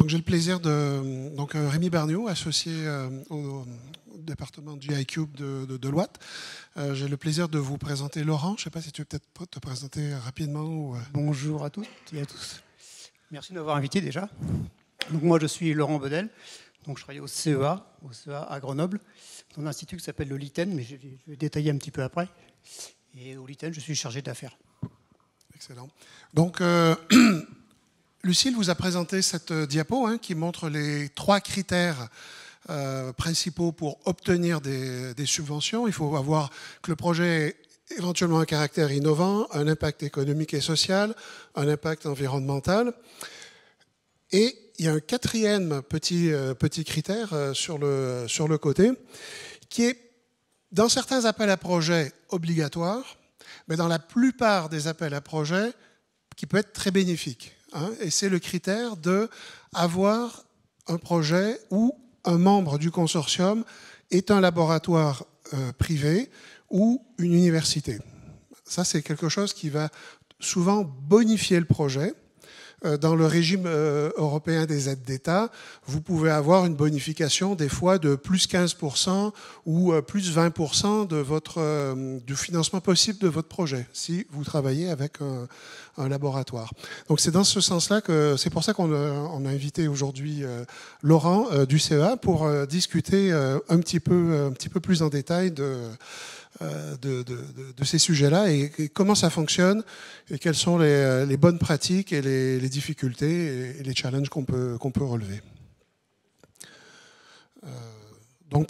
Donc j'ai le plaisir de... Donc Rémi Barniaud, associé au département GI-Cube de Deloitte. J'ai le plaisir de vous présenter Laurent. Je ne sais pas si tu veux peut-être te présenter rapidement. Ou... Bonjour à toutes et à tous. Merci de m'avoir invité déjà. Donc moi je suis Laurent Bedel. Donc je travaille au CEA à Grenoble, dans un institut qui s'appelle le LITEN, mais je vais détailler un petit peu après. Et au LITEN, je suis chargé d'affaires. Excellent. Donc Lucille vous a présenté cette diapo qui montre les 3 critères principaux pour obtenir des subventions. Il faut avoir que le projet ait éventuellement un caractère innovant, un impact économique et social, un impact environnemental. Et il y a un 4e petit critère sur le côté qui est, dans certains appels à projets, obligatoire, mais dans la plupart des appels à projets, qui peut être très bénéfique. Et c'est le critère d'avoir un projet où un membre du consortium est un laboratoire privé ou une université. Ça, c'est quelque chose qui va souvent bonifier le projet. Dans le régime européen des aides d'État, vous pouvez avoir une bonification des fois de plus 15% ou plus 20% du financement possible de votre projet, si vous travaillez avec un laboratoire. Donc c'est dans ce sens-là que c'est pour ça qu'on a invité aujourd'hui Laurent du CEA pour discuter un petit peu plus en détail de ces sujets-là et comment ça fonctionne et quelles sont les bonnes pratiques et les difficultés et les challenges qu'on peut relever. Donc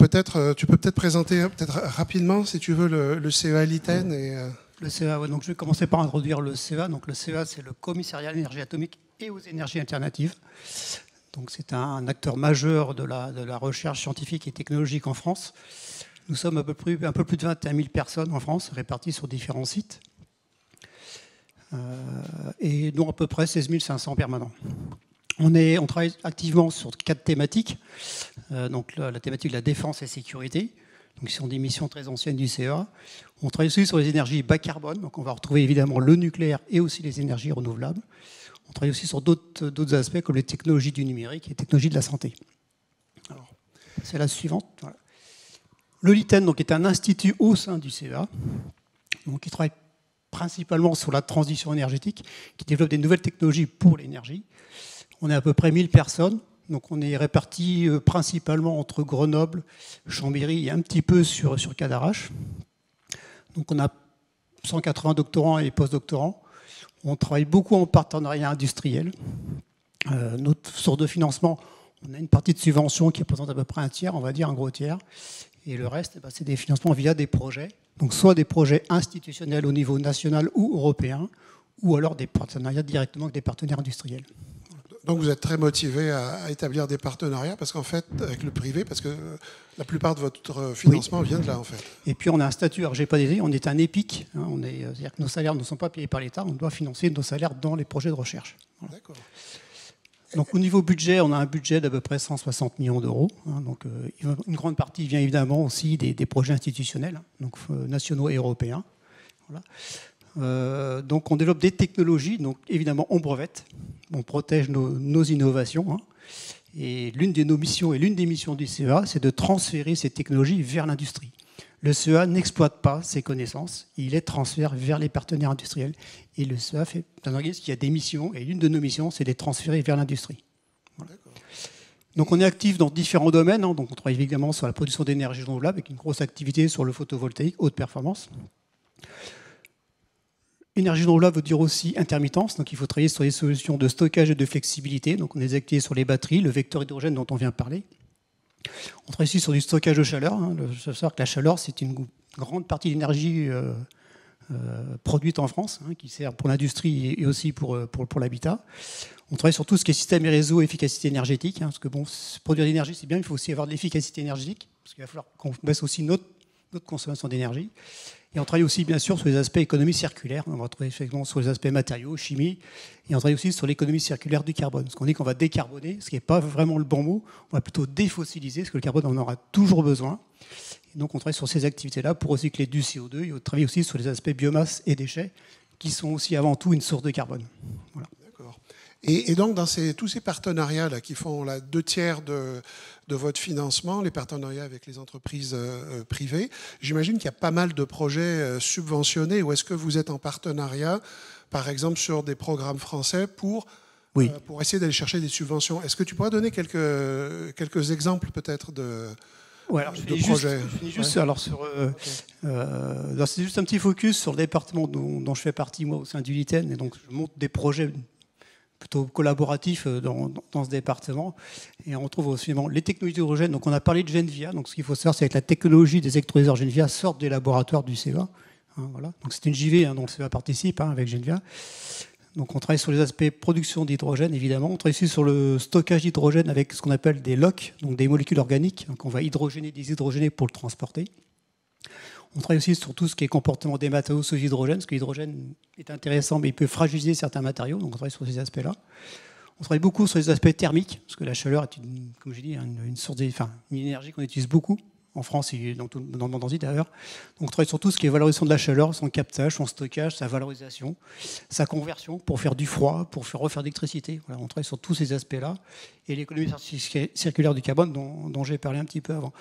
tu peux peut-être présenter rapidement, si tu veux, le CEA LITEN. Le CEA, ouais, donc je vais commencer par introduire le CEA. Donc le CEA, c'est le Commissariat à l'énergie atomique et aux énergies alternatives. Donc c'est un acteur majeur de la recherche scientifique et technologique en France. Nous sommes un peu plus de 21 000 personnes en France, réparties sur différents sites, et dont à peu près 16 500 permanents. On travaille activement sur 4 thématiques. Donc la thématique de la défense et sécurité, donc ce sont des missions très anciennes du CEA. On travaille aussi sur les énergies bas carbone, donc on va retrouver évidemment le nucléaire et aussi les énergies renouvelables. On travaille aussi sur d'autres aspects comme les technologies du numérique et les technologies de la santé. Alors, c'est la suivante. Voilà. Le LITEN donc, est un institut au sein du CEA, donc, qui travaille principalement sur la transition énergétique, qui développe des nouvelles technologies pour l'énergie. On est à peu près 1000 personnes, donc on est répartis principalement entre Grenoble, Chambéry et un petit peu sur Cadarache. Donc on a 180 doctorants et post-doctorants. On travaille beaucoup en partenariat industriel. Notre source de financement, on a une partie de subvention qui représente à peu près un tiers, on va dire un gros tiers. Et le reste, c'est des financements via des projets. Donc soit des projets institutionnels au niveau national ou européen, ou alors des partenariats directement avec des partenaires industriels. Donc vous êtes très motivé à établir des partenariats parce qu'en fait, avec le privé, parce que la plupart de votre financement vient de là en fait. Et puis on a un statut RGPD, on est un EPIC, c'est-à-dire que nos salaires ne sont pas payés par l'État, on doit financer nos salaires dans les projets de recherche. Voilà. D'accord. Donc au niveau budget, on a un budget d'à peu près 160 millions d'euros. Donc une grande partie vient évidemment aussi des projets institutionnels, donc nationaux et européens. Voilà. Donc on développe des technologies, donc évidemment on brevette, on protège nos innovations. Et l'une de nos missions et l'une des missions du CEA, c'est de transférer ces technologies vers l'industrie. Le CEA n'exploite pas ses connaissances, il les transfère vers les partenaires industriels. Et le CEA fait un organisme qui a des missions, et l'une de nos missions, c'est de les transférer vers l'industrie. Voilà. Donc on est actif dans différents domaines. Donc on travaille évidemment sur la production d'énergie renouvelable, avec une grosse activité sur le photovoltaïque, haute performance. Énergie renouvelable veut dire aussi intermittence, donc il faut travailler sur les solutions de stockage et de flexibilité. Donc on est actif sur les batteries, le vecteur hydrogène dont on vient de parler. On travaille aussi sur du stockage de chaleur. Il faut savoir que la chaleur, c'est une grande partie de l'énergie produite en France, qui sert pour l'industrie et aussi pour l'habitat. On travaille sur tout ce qui est système et réseau, efficacité énergétique, parce que bon, produire de l'énergie, c'est bien, il faut aussi avoir de l'efficacité énergétique, parce qu'il va falloir qu'on baisse aussi notre consommation d'énergie. Et on travaille aussi, bien sûr, sur les aspects économie circulaire. On va travailler effectivement sur les aspects matériaux, chimie. Et on travaille aussi sur l'économie circulaire du carbone. Parce qu'on dit qu'on va décarboner, ce qui n'est pas vraiment le bon mot. On va plutôt défossiliser, parce que le carbone, on en aura toujours besoin. Et donc, on travaille sur ces activités-là pour recycler du CO2. Et on travaille aussi sur les aspects biomasse et déchets, qui sont aussi avant tout une source de carbone. Voilà. D'accord. Et donc, dans tous ces partenariats là, qui font 2/3 de votre financement, les partenariats avec les entreprises privées, j'imagine qu'il y a pas mal de projets subventionnés. Ou est-ce que vous êtes en partenariat, par exemple, sur des programmes français pour essayer d'aller chercher des subventions? Est-ce que tu pourrais donner quelques exemples peut-être de projets? Je finis juste. Alors c'est juste un petit focus sur le département dont je fais partie, moi, au sein du LITEN. Et donc, je monte des projets plutôt collaboratifs dans ce département. Et on retrouve aussi les technologies d'hydrogène. Donc, on a parlé de Genvia. Donc, ce qu'il faut savoir, c'est que la technologie des électrolyseurs Genvia sort des laboratoires du CEA. Voilà. Donc, c'est une JV dont le CEA participe avec Genvia. Donc on travaille sur les aspects production d'hydrogène, évidemment. On travaille aussi sur le stockage d'hydrogène avec ce qu'on appelle des LOC, donc des molécules organiques. Donc on va hydrogéner, déshydrogéner pour le transporter. On travaille aussi sur tout ce qui est comportement des matériaux sous hydrogène, parce que l'hydrogène est intéressant, mais il peut fragiliser certains matériaux. Donc on travaille sur ces aspects-là. On travaille beaucoup sur les aspects thermiques, parce que la chaleur est, comme je dis, une source une énergie qu'on utilise beaucoup. En France et dans le monde entier d'ailleurs. Donc on travaille sur tout ce qui est valorisation de la chaleur, son captage, son stockage, sa valorisation, sa conversion pour faire du froid, pour refaire de l'électricité. Voilà, on travaille sur tous ces aspects-là. Et l'économie circulaire du carbone dont j'ai parlé un petit peu avant.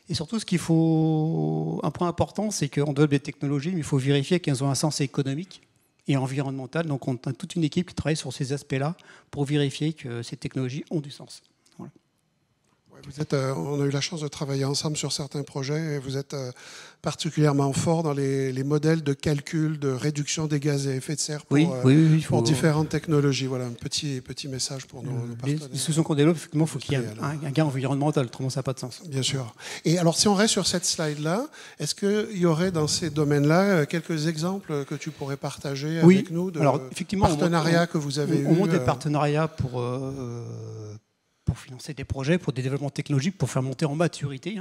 Et surtout, un point important, c'est qu'on développe des technologies, mais il faut vérifier qu'elles ont un sens économique et environnemental. Donc on a toute une équipe qui travaille sur ces aspects-là pour vérifier que ces technologies ont du sens. Voilà. On a eu la chance de travailler ensemble sur certains projets et vous êtes particulièrement fort dans les modèles de calcul de réduction des gaz à effet de serre pour différentes technologies. Voilà un petit message pour nos partenaires. Les solutions qu'on développe, effectivement, il faut qu'il y ait un gain environnemental, autrement ça n'a pas de sens. Bien sûr. Et alors si on reste sur cette slide-là, est-ce qu'il y aurait dans ces domaines-là quelques exemples que tu pourrais partager avec nous de partenariats que vous avez eus? On monte des partenariats pour financer des projets, pour des développements technologiques, pour faire monter en maturité.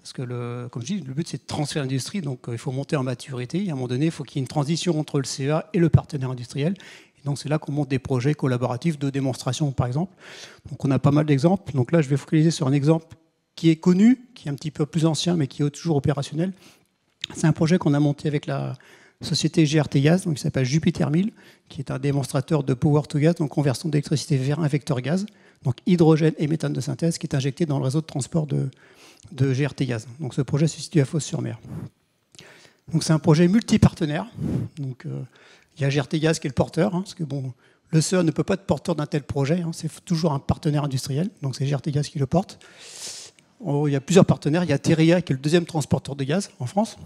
Parce que, comme je dis, le but, c'est de transférer l'industrie, donc il faut monter en maturité. Et à un moment donné, il faut qu'il y ait une transition entre le CEA et le partenaire industriel. Et donc, c'est là qu'on monte des projets collaboratifs de démonstration, par exemple. Donc, on a pas mal d'exemples. Donc là, je vais focaliser sur un exemple qui est connu, qui est un petit peu plus ancien, mais qui est toujours opérationnel. C'est un projet qu'on a monté avec la société GRT Gaz, donc qui s'appelle Jupiter 1000, qui est un démonstrateur de power to gas, donc conversion d'électricité vers un vecteur gaz. Donc hydrogène et méthane de synthèse qui est injecté dans le réseau de transport de GRT Gaz. Donc ce projet se situe à Fos-sur-Mer. Donc c'est un projet multipartenaire. Donc il y a GRT Gaz qui est le porteur, parce que le CEA ne peut pas être porteur d'un tel projet. C'est toujours un partenaire industriel. Donc c'est GRT Gaz qui le porte. Il y a plusieurs partenaires. Il y a Teria qui est le deuxième transporteur de gaz en France.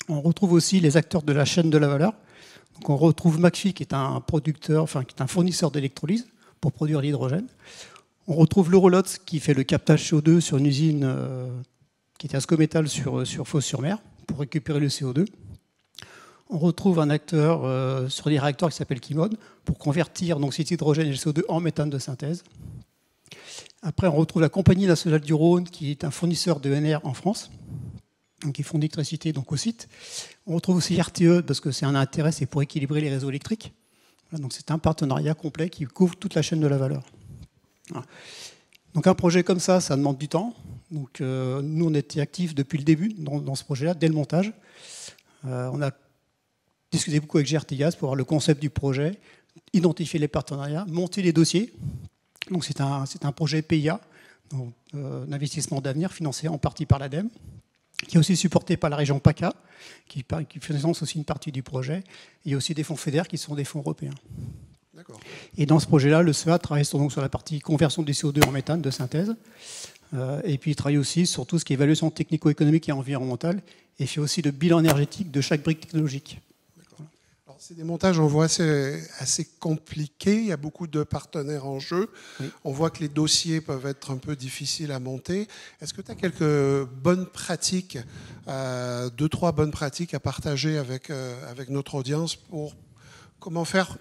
On retrouve aussi les acteurs de la chaîne de la valeur. Donc on retrouve McPhy qui est un fournisseur d'électrolyse pour produire l'hydrogène. On retrouve l'Eurolot qui fait le captage CO2 sur une usine qui était à Scométal sur Fos-sur-Mer pour récupérer le CO2. On retrouve un acteur sur les réacteurs qui s'appelle Kimod pour convertir donc, cet hydrogène et le CO2 en méthane de synthèse. Après, on retrouve la Compagnie nationale du Rhône qui est un fournisseur de NR en France, donc qui font d'électricité donc, au site. On retrouve aussi RTE parce que c'est un intérêt, c'est pour équilibrer les réseaux électriques. Donc c'est un partenariat complet qui couvre toute la chaîne de la valeur. Voilà. Donc un projet comme ça demande du temps. Donc nous, on était actifs depuis le début dans ce projet-là, dès le montage. On a discuté beaucoup avec GRT Gaz pour voir le concept du projet, identifier les partenariats, monter les dossiers. Donc c'est un projet PIA, d'investissement d'avenir, financé en partie par l'ADEME, qui est aussi supporté par la région PACA, qui finance aussi une partie du projet. Il y a aussi des fonds FEDER qui sont des fonds européens. Et dans ce projet-là, le CEA travaille sur la partie conversion du CO2 en méthane de synthèse. Et puis il travaille aussi sur tout ce qui est évaluation technico-économique et environnementale et fait aussi le bilan énergétique de chaque brique technologique. Alors, c'est des montages, on voit, assez compliqués. Il y a beaucoup de partenaires en jeu. Oui. On voit que les dossiers peuvent être un peu difficiles à monter. Est-ce que tu as quelques bonnes pratiques, 2-3 bonnes pratiques à partager avec notre audience pour comment faire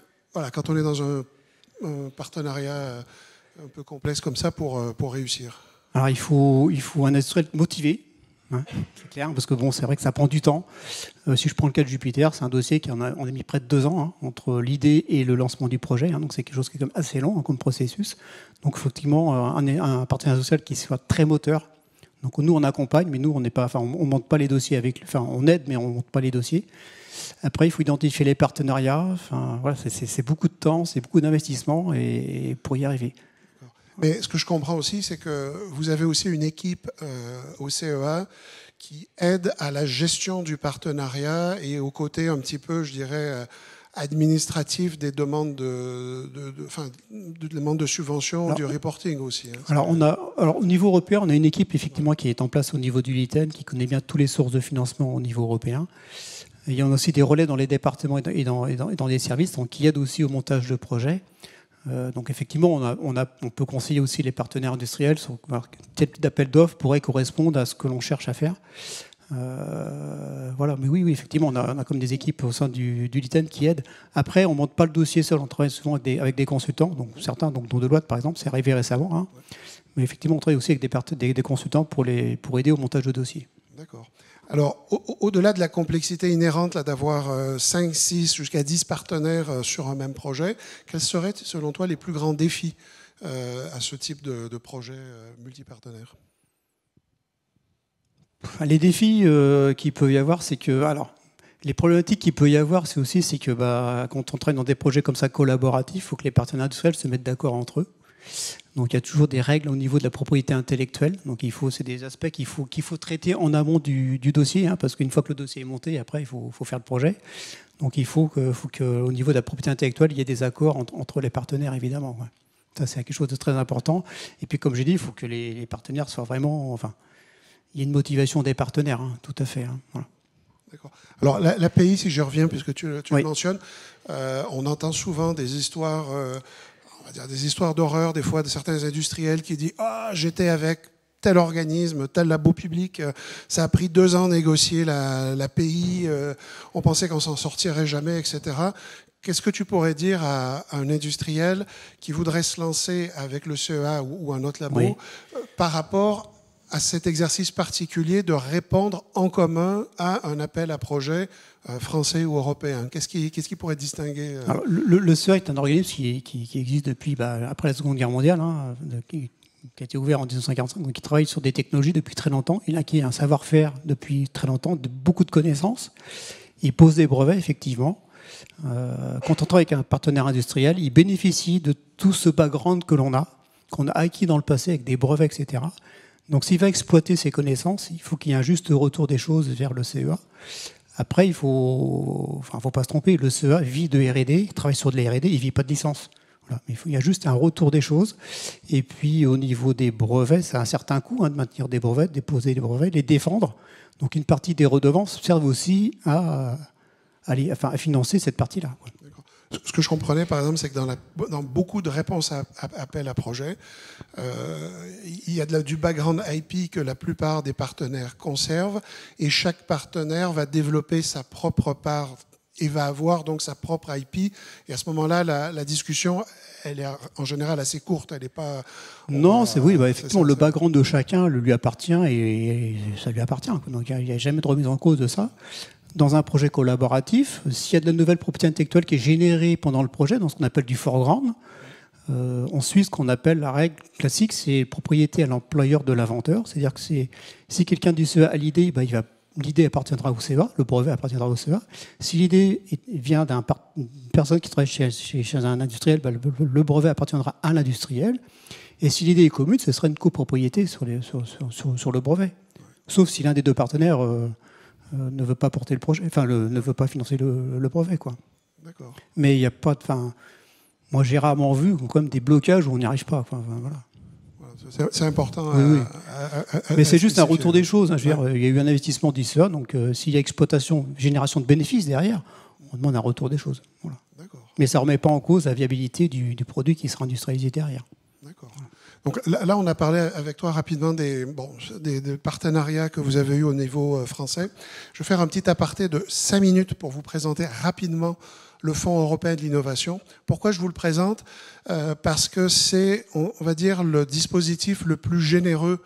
quand on est dans un partenariat un peu complexe comme ça pour réussir? Alors il faut un industriel motivé, c'est clair, parce que c'est vrai que ça prend du temps. Si je prends le cas de Jupiter, c'est un dossier on a mis près de 2 ans entre l'idée et le lancement du projet, donc c'est quelque chose qui est quand même assez long comme processus. Donc effectivement un partenaire industriel qui soit très moteur, Donc nous, on accompagne, mais nous, on n'est pas, enfin, on monte pas les dossiers avec, enfin, on aide, mais on monte pas les dossiers. Après, il faut identifier les partenariats. Enfin, voilà, c'est beaucoup de temps, c'est beaucoup d'investissement et pour y arriver. Mais ce que je comprends aussi, c'est que vous avez aussi une équipe au CEA qui aide à la gestion du partenariat et au côté un petit peu, je dirais, administratif des demandes de subventions, du reporting aussi. Hein. Alors, au niveau européen, on a une équipe effectivement qui est en place au niveau du LITEN, qui connaît bien toutes les sources de financement au niveau européen. Et il y a aussi des relais dans les départements et dans les services, donc qui aident aussi au montage de projets. Donc effectivement, on peut conseiller aussi les partenaires industriels sur quel type d'appel d'offres pourrait correspondre à ce que l'on cherche à faire. Voilà, mais oui, effectivement, on a comme des équipes au sein du LITEN qui aident. Après, on ne monte pas le dossier seul, on travaille souvent avec des consultants, donc certains, dont Deloitte par exemple, c'est arrivé récemment. Hein. Mais effectivement, on travaille aussi avec des consultants pour aider au montage de dossiers. D'accord. Alors, au-delà de la complexité inhérente d'avoir 5, 6, jusqu'à 10 partenaires sur un même projet, quels seraient, selon toi, les plus grands défis à ce type de projet multipartenaire ? Les défis qu'il peut y avoir, c'est que... Alors, les problématiques qu'il peut y avoir, c'est que quand on travaille dans des projets comme ça collaboratifs, il faut que les partenaires industriels se mettent d'accord entre eux. Donc il y a toujours des règles au niveau de la propriété intellectuelle. Donc c'est des aspects qu'il faut traiter en amont du dossier, hein, parce qu'une fois que le dossier est monté, après il faut faire le projet. Donc il faut qu'au niveau de la propriété intellectuelle, il y ait des accords entre les partenaires, évidemment. Ouais. Ça, c'est quelque chose de très important. Et puis comme j'ai dit, il faut que les partenaires soient vraiment... Enfin, il y a une motivation des partenaires, hein, tout à fait. Hein, voilà. D'accord. Alors l'API, si je reviens, puisque tu le mentionnes, on entend souvent des histoires... on va dire des histoires d'horreur, des fois, de certains industriels qui disent « Ah, j'étais avec tel organisme, tel labo public, ça a pris 2 ans de négocier l'API, on pensait qu'on s'en sortirait jamais, etc. » Qu'est-ce que tu pourrais dire à un industriel qui voudrait se lancer avec le CEA ou un autre labo par rapport à cet exercice particulier de répondre en commun à un appel à projet français ou européen? Qu'est-ce qui pourrait distinguer Alors, le CEA est un organisme qui existe depuis après la Seconde Guerre mondiale, hein, qui a été ouvert en 1945, donc qui travaille sur des technologies depuis très longtemps. Il a acquis un savoir-faire depuis très longtemps, beaucoup de connaissances. Il pose des brevets, effectivement. Quand on travaille avec un partenaire industriel, il bénéficie de tout ce background que l'on a, qu'on a acquis dans le passé avec des brevets, etc. Donc s'il va exploiter ces connaissances, il faut qu'il y ait un juste retour des choses vers le CEA. Après, il faut pas se tromper, le CEA vit de R&D, il travaille sur de la R&D, il ne vit pas de licence. Voilà. Mais il y a juste un retour des choses. Et puis au niveau des brevets, c'est un certain coût de maintenir des brevets, de déposer des brevets, les défendre. Donc une partie des redevances servent aussi à financer cette partie-là. Ce que je comprenais, par exemple, c'est que dans beaucoup de réponses à appel à projet, il y a du background IP que la plupart des partenaires conservent, et chaque partenaire va développer sa propre part et va avoir donc sa propre IP. Et à ce moment-là, la discussion, elle est en général assez courte. Elle n'est pas. Non, effectivement, le background de chacun lui appartient et ça lui appartient. Donc il n'y a jamais de remise en cause de ça. Dans un projet collaboratif, s'il y a de la nouvelle propriété intellectuelle qui est générée pendant le projet, dans ce qu'on appelle du foreground, on suit ce qu'on appelle la règle classique, c'est propriété à l'employeur de l'inventeur. C'est-à-dire que si quelqu'un du CEA a l'idée, l'idée appartiendra au CEA, le brevet appartiendra au CEA. Si l'idée vient d'une personne qui travaille chez un industriel, le brevet appartiendra à l'industriel. Et si l'idée est commune, ce sera une copropriété sur le brevet. Sauf si l'un des 2 partenaires... ne veut pas porter le projet, ne veut pas financer le brevet, quoi. D'accord. Mais il n'y a pas de... Moi, j'ai rarement vu quand même des blocages où on n'y arrive pas. Voilà. C'est important. Oui. Mais c'est juste un retour des choses. Hein. Il y a eu un investissement d'ICEA, donc s'il y a exploitation, génération de bénéfices derrière, on demande un retour des choses. Voilà. Mais ça ne remet pas en cause la viabilité du produit qui sera industrialisé derrière. D'accord. Donc là, on a parlé avec toi rapidement des partenariats que vous avez eus au niveau français. Je vais faire un petit aparté de 5 minutes pour vous présenter rapidement le Fonds européen de l'innovation. Pourquoi je vous le présente ? Parce que c'est, on va dire, le dispositif le plus généreux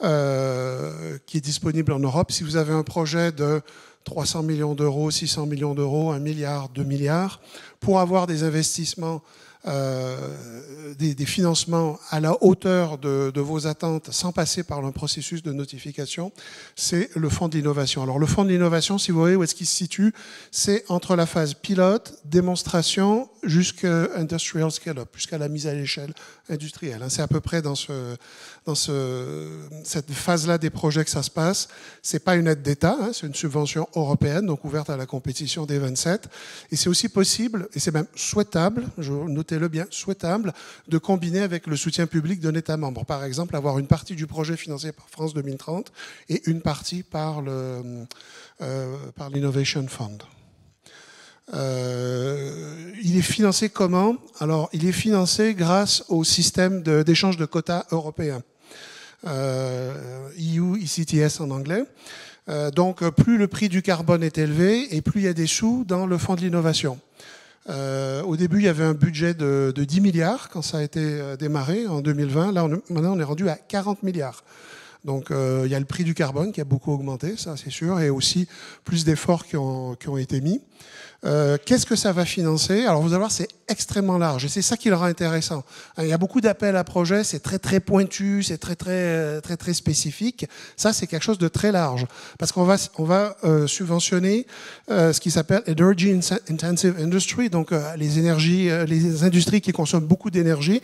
qui est disponible en Europe. Si vous avez un projet de 300 millions d'euros, 600 millions d'euros, 1 milliard, 2 milliards, pour avoir des investissements des financements à la hauteur de vos attentes sans passer par un processus de notification, c'est le fonds de l'innovation. Alors le fonds de l'innovation, si vous voyez où est-ce qu'il se situe, c'est entre la phase pilote, démonstration, jusqu'à industrial scale-up, jusqu'à la mise à l'échelle industrielle. C'est à peu près dans cette phase-là des projets que ça se passe. C'est pas une aide d'État, c'est une subvention européenne, donc ouverte à la compétition des 27. Et c'est aussi possible, et c'est même souhaitable, notez-le bien, souhaitable, de combiner avec le soutien public d'un État membre. Par exemple, avoir une partie du projet financé par France 2030 et une partie par l'Innovation Fund. Il est financé comment? Alors, il est financé grâce au système d'échange de quotas européen. EU ECTS en anglais. Donc, plus le prix du carbone est élevé et plus il y a des sous dans le fonds de l'innovation. Au début, il y avait un budget de 10 milliards quand ça a été démarré en 2020. Là, maintenant, on est rendu à 40 milliards. Donc, il y a le prix du carbone qui a beaucoup augmenté, ça c'est sûr, et aussi plus d'efforts qui ont été mis. Qu'est-ce que ça va financer? Alors vous allez voir, c'est extrêmement large et c'est ça qui le rend intéressant. Il y a beaucoup d'appels à projets, c'est très pointu, c'est très spécifique. Ça, c'est quelque chose de très large parce qu'on va subventionner ce qui s'appelle Energy Intensive Industry, donc les industries qui consomment beaucoup d'énergie.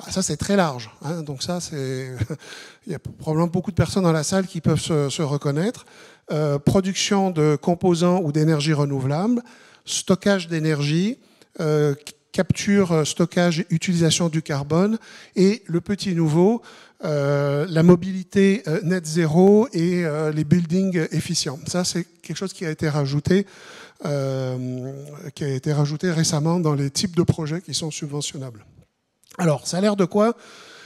Ça, c'est très large. Donc ça, il y a probablement beaucoup de personnes dans la salle qui peuvent se reconnaître. Production de composants ou d'énergie renouvelable, stockage d'énergie, capture, stockage et utilisation du carbone, et le petit nouveau, la mobilité net zéro et les buildings efficients. Ça, c'est quelque chose qui a été rajouté récemment dans les types de projets qui sont subventionnables. Alors, ça a l'air de quoi?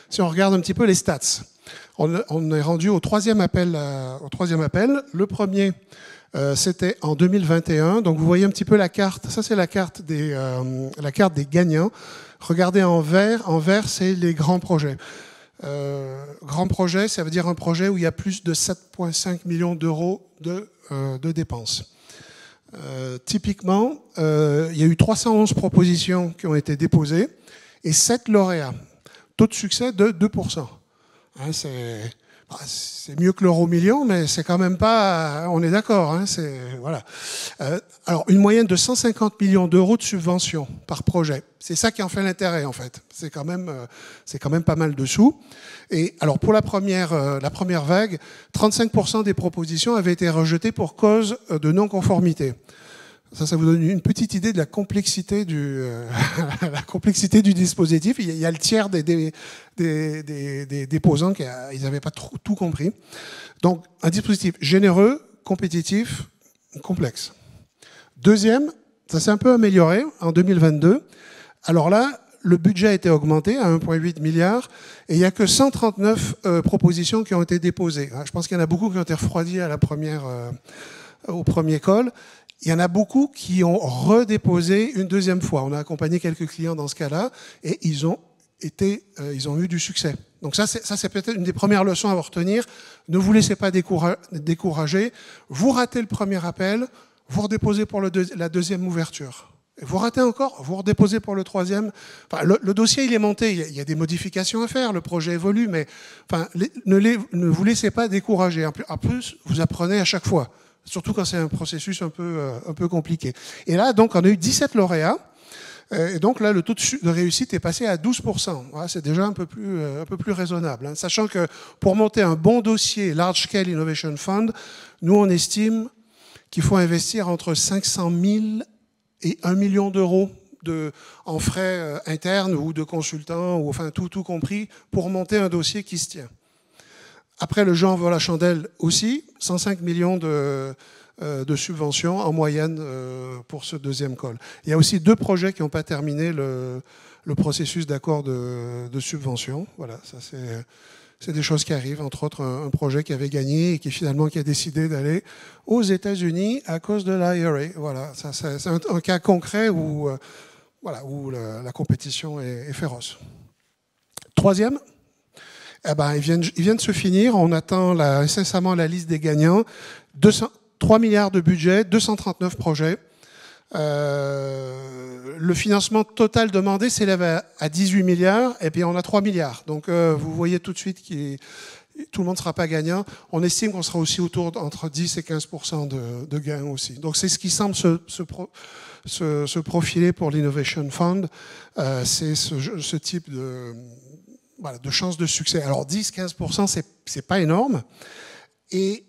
Si on regarde un petit peu les stats. On est rendu au troisième appel. Le premier, c'était en 2021. Donc vous voyez un petit peu la carte. Ça, c'est la carte des gagnants. Regardez en vert. En vert, c'est les grands projets. Grand projet, ça veut dire un projet où il y a plus de 7,5 millions d'euros de dépenses. Typiquement, il y a eu 311 propositions qui ont été déposées et 7 lauréats. Taux de succès de 2%. C'est mieux que l'euro million, mais c'est quand même pas... On est d'accord. Voilà. Alors, une moyenne de 150 millions d'euros de subventions par projet. C'est ça qui en fait l'intérêt, en fait. C'est quand même pas mal de sous. Et alors, pour la première vague, 35% des propositions avaient été rejetées pour cause de non-conformité. Ça vous donne une petite idée de la complexité du dispositif. Il y a le tiers des déposants qui n'avaient pas tout compris. Donc, un dispositif généreux, compétitif, complexe. Deuxième, ça s'est un peu amélioré en 2022. Alors là, le budget a été augmenté à 1,8 milliard et il n'y a que 139 propositions qui ont été déposées. Je pense qu'il y en a beaucoup qui ont été refroidies au premier call. Il y en a beaucoup qui ont redéposé une deuxième fois. On a accompagné quelques clients dans ce cas-là et ils ont eu du succès. Donc ça c'est peut-être une des premières leçons à retenir. Ne vous laissez pas décourager. Vous ratez le premier appel, vous redéposez pour la deuxième ouverture. Et vous ratez encore, vous redéposez pour le troisième. Enfin, le dossier, il est monté. Il y a des modifications à faire. Le projet évolue, mais ne vous laissez pas décourager. En plus, vous apprenez à chaque fois. Surtout quand c'est un processus un peu compliqué. Et là, donc, on a eu 17 lauréats. Et donc là, le taux de réussite est passé à 12%. Voilà, c'est déjà un peu plus raisonnable. Sachant que pour monter un bon dossier Large Scale Innovation Fund, nous, on estime qu'il faut investir entre 500 000 et 1 million d'euros en frais internes ou de consultants, ou enfin tout compris, pour monter un dossier qui se tient. Après, le jeu en vaut la chandelle aussi, 105 millions de subventions en moyenne pour ce deuxième call. Il y a aussi 2 projets qui n'ont pas terminé le processus d'accord de subvention. Voilà, ça c'est des choses qui arrivent, entre autres un projet qui avait gagné et qui a décidé d'aller aux États-Unis à cause de l'IRA. Voilà, ça c'est un cas concret où la compétition est féroce. Troisième. Ils viennent de se finir. On attend incessamment la liste des gagnants. 3 milliards de budget, 239 projets. Le financement total demandé s'élève à 18 milliards, et puis on a 3 milliards. Donc vous voyez tout de suite que tout le monde ne sera pas gagnant. On estime qu'on sera aussi autour d'entre 10 et 15% de gains aussi. Donc c'est ce qui semble se profiler pour l'Innovation Fund. C'est ce type de chance de succès. Alors 10-15%, c'est pas énorme. Et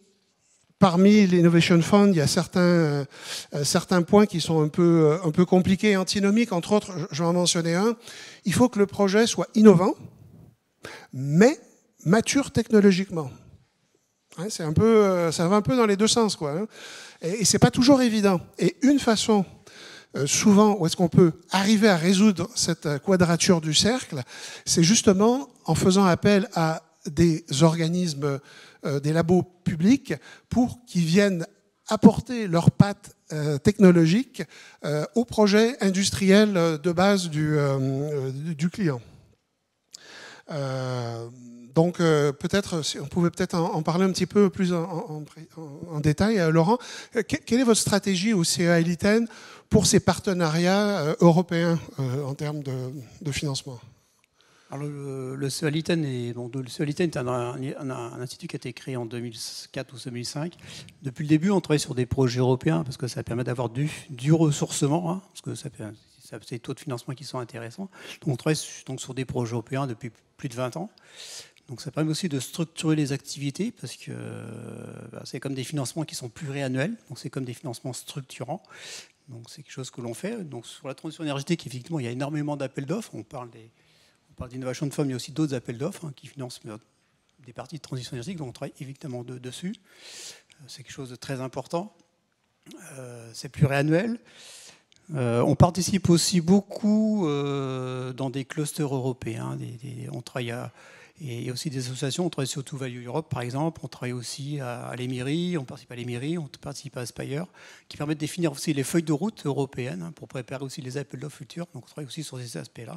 parmi l'Innovation Fund, il y a certains points qui sont un peu compliqués et antinomiques. Entre autres, je vais en mentionner un. Il faut que le projet soit innovant, mais mature technologiquement. Hein, ça va un peu dans les deux sens, quoi. Hein. Et c'est pas toujours évident. Et une façon, souvent, où est-ce qu'on peut arriver à résoudre cette quadrature du cercle, c'est justement en faisant appel à des organismes, des labos publics, pour qu'ils viennent apporter leurs pattes technologiques au projet industriel de base du client. Donc peut-être, on pouvait peut-être en parler un petit peu plus en détail. Laurent, quelle est votre stratégie au CEA Eliten pour ces partenariats européens en termes de financement? Alors, le CEA Eliten est un institut qui a été créé en 2004 ou 2005. Depuis le début, on travaille sur des projets européens parce que ça permet d'avoir du ressourcement, hein, parce que c'est des taux de financement qui sont intéressants. Donc, on travaille sur des projets européens depuis plus de 20 ans. Donc ça permet aussi de structurer les activités parce que c'est comme des financements qui sont pluriannuels, donc c'est comme des financements structurants. Donc c'est quelque chose que l'on fait. Donc sur la transition énergétique, effectivement, il y a énormément d'appels d'offres. On parle d'Innovation Fund, mais aussi d'autres appels d'offres qui financent des parties de transition énergétique, donc on travaille évidemment dessus. C'est quelque chose de très important. C'est pluriannuel. On participe aussi beaucoup dans des clusters européens. On travaille et aussi des associations. On travaille sur To Value Europe, par exemple. On travaille aussi à l'Émirie. On participe à l'Émirie. On participe à Aspire, qui permettent de définir aussi les feuilles de route européennes pour préparer aussi les appels d'offres futurs. Donc, on travaille aussi sur ces aspects-là.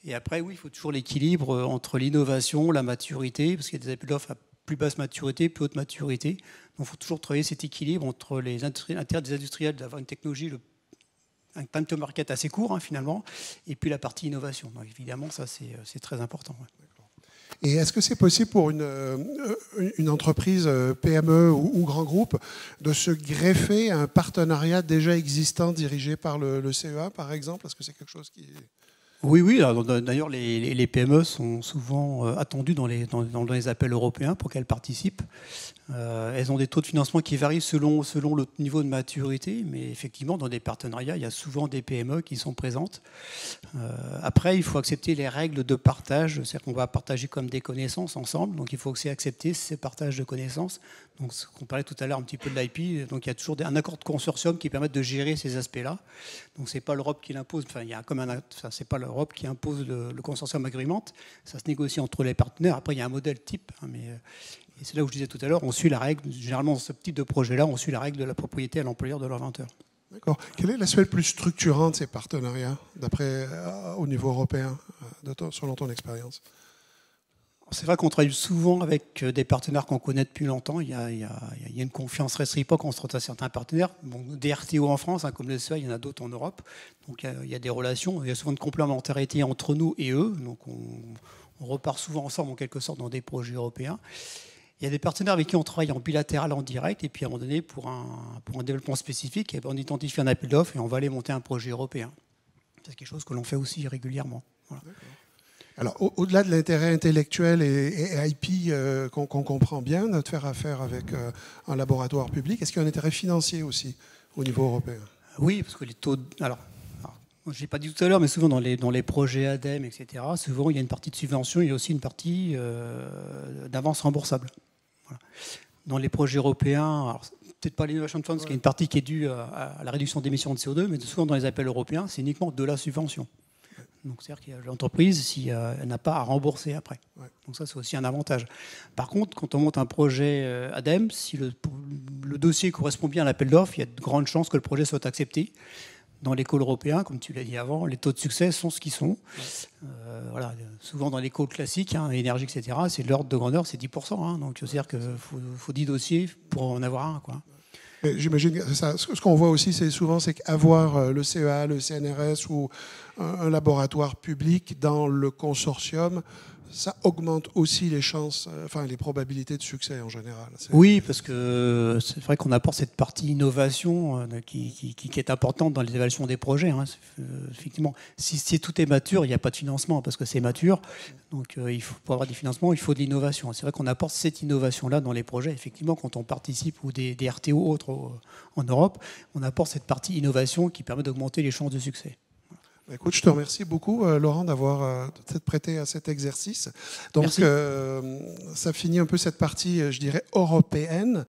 Et après, oui, il faut toujours l'équilibre entre l'innovation, la maturité, parce qu'il y a des appels d'offres à plus basse maturité, plus haute maturité. Donc, il faut toujours travailler cet équilibre entre l'intérêt des industriels d'avoir une technologie, un time to market assez court, finalement, et puis la partie innovation. Donc, évidemment, ça, c'est très important. Ouais. Et est-ce que c'est possible pour une entreprise PME ou grand groupe de se greffer à un partenariat déjà existant dirigé par le CEA, par exemple? Est-ce que c'est quelque chose qui... Oui. D'ailleurs, les PME sont souvent attendues dans les appels européens pour qu'elles participent. Elles ont des taux de financement qui varient selon le niveau de maturité, mais effectivement, dans des partenariats, il y a souvent des PME qui sont présentes. Après, il faut accepter les règles de partage, c'est-à-dire qu'on va partager comme des connaissances ensemble, donc il faut aussi accepter ces partages de connaissances. Donc, ce qu'on parlait tout à l'heure un petit peu de l'IP, donc il y a toujours un accord de consortium qui permet de gérer ces aspects-là. Donc, c'est pas l'Europe qui l'impose. Enfin, c'est pas l'Europe qui impose le consortium agreement. Ça se négocie entre les partenaires. Après, il y a un modèle type, et c'est là où je disais tout à l'heure, on suit la règle, généralement dans ce type de projet-là, on suit la règle de la propriété à l'employeur de l'inventeur. D'accord. Quel est l'aspect le plus structurant de ces partenariats, au niveau européen, selon ton expérience? C'est vrai qu'on travaille souvent avec des partenaires qu'on connaît depuis longtemps. Il y a une confiance réciproque entre certains partenaires. Bon, des RTO en France, comme le CEA, il y en a d'autres en Europe. Donc il y a des relations, il y a souvent une complémentarité entre nous et eux. Donc on repart souvent ensemble en quelque sorte dans des projets européens. Il y a des partenaires avec qui on travaille en bilatéral, en direct, et puis à un moment donné, pour un développement spécifique, on identifie un appel d'offres et on va aller monter un projet européen. C'est quelque chose que l'on fait aussi régulièrement. Voilà. Alors, au-delà de l'intérêt intellectuel et IP qu'on comprend bien, de faire affaire avec un laboratoire public, est-ce qu'il y a un intérêt financier aussi au niveau européen? Oui, parce que les taux... Alors je n'ai pas dit tout à l'heure, mais souvent dans les projets ADEME, etc., souvent il y a une partie de subvention, il y a aussi une partie d'avance remboursable. Voilà. Dans les projets européens, alors, peut-être pas l'Innovation Fund, parce qu'il y a une partie qui est due à la réduction d'émissions de CO2, mais souvent dans les appels européens, c'est uniquement de la subvention. Donc c'est-à-dire qu'il y a l'entreprise si elle n'a pas à rembourser après. Ouais. Donc ça, c'est aussi un avantage. Par contre, quand on monte un projet ADEME, si le dossier correspond bien à l'appel d'offres, il y a de grandes chances que le projet soit accepté. Dans l'école européen, comme tu l'as dit avant, les taux de succès sont ce qu'ils sont. Voilà, souvent dans l'école classique, énergie, etc., c'est l'ordre de grandeur, c'est 10%. Donc c'est-à-dire qu'il faut 10 dossiers pour en avoir un, quoi. J'imagine que ce qu'on voit aussi, c'est souvent qu'avoir le CEA, le CNRS ou un laboratoire public dans le consortium, ça augmente aussi les chances, enfin les probabilités de succès en général. Oui, parce que c'est vrai qu'on apporte cette partie innovation qui est importante dans l'évaluation des projets. Hein. Effectivement, si tout est mature, il n'y a pas de financement parce que c'est mature. Donc pour avoir des financements, il faut de l'innovation. C'est vrai qu'on apporte cette innovation-là dans les projets. Effectivement, quand on participe ou des RTO ou autres en Europe, on apporte cette partie innovation qui permet d'augmenter les chances de succès. Écoute, je te remercie beaucoup, Laurent, d'avoir t'être prêté à cet exercice. Donc, ça finit un peu cette partie, je dirais, européenne.